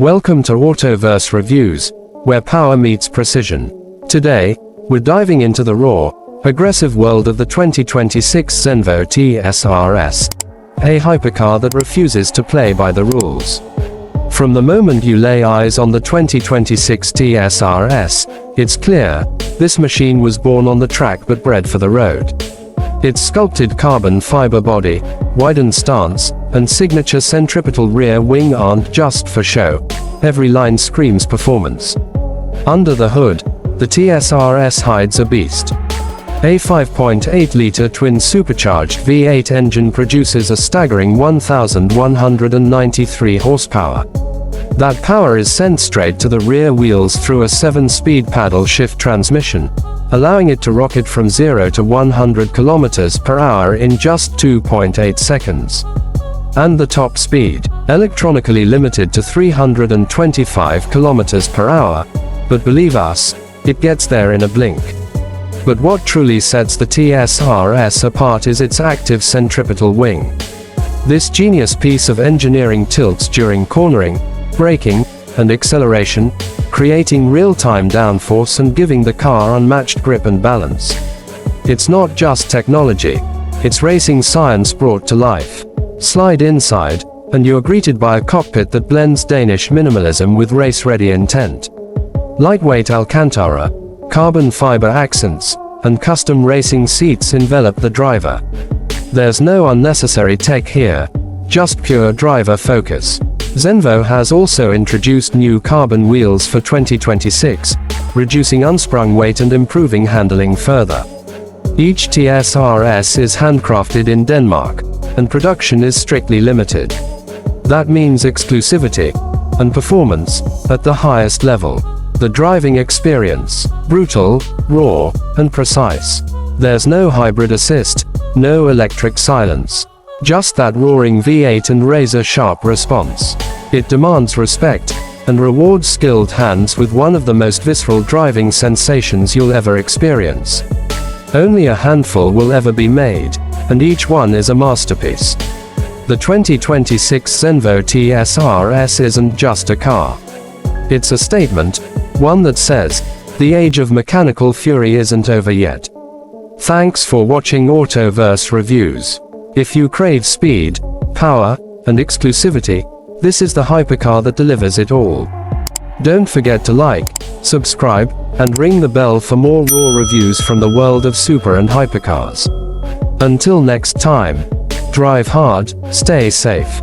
Welcome to Autoverse Reviews, where power meets precision. Today, we're diving into the raw, aggressive world of the 2026 Zenvo TSR-S, a hypercar that refuses to play by the rules. From the moment you lay eyes on the 2026 TSR-S, it's clear, this machine was born on the track but bred for the road. Its sculpted carbon fiber body, widened stance, and signature centripetal rear wing aren't just for show. Every line screams performance. Under the hood, the TSR-S hides a beast. A 5.8-liter twin-supercharged V8 engine produces a staggering 1,193 horsepower. That power is sent straight to the rear wheels through a 7-speed paddle shift transmission, allowing it to rocket from 0 to 100 km/h in just 2.8 seconds. And the top speed, electronically limited to 325 km/h, but believe us, it gets there in a blink. But what truly sets the TSR-S apart is its active centripetal wing. This genius piece of engineering tilts during cornering, braking, and acceleration, creating real-time downforce and giving the car unmatched grip and balance. It's not just technology, it's racing science brought to life. Slide inside, and you're greeted by a cockpit that blends Danish minimalism with race-ready intent. Lightweight Alcantara, carbon fiber accents, and custom racing seats envelop the driver. There's no unnecessary tech here, just pure driver focus. Zenvo has also introduced new carbon wheels for 2026, reducing unsprung weight and improving handling further. Each TSR-S is handcrafted in Denmark, and production is strictly limited. That means exclusivity and performance at the highest level. The driving experience, brutal, raw, and precise. There's no hybrid assist, no electric silence. Just that roaring V8 and razor-sharp response. It demands respect, and rewards skilled hands with one of the most visceral driving sensations you'll ever experience. Only a handful will ever be made, and each one is a masterpiece. The 2026 Zenvo TSR-S isn't just a car. It's a statement, one that says, the age of mechanical fury isn't over yet. Thanks for watching Autoverse Reviews. If you crave speed, power, and exclusivity, this is the hypercar that delivers it all. Don't forget to like, subscribe, and ring the bell for more raw reviews from the world of super and hypercars. Until next time, drive hard, stay safe.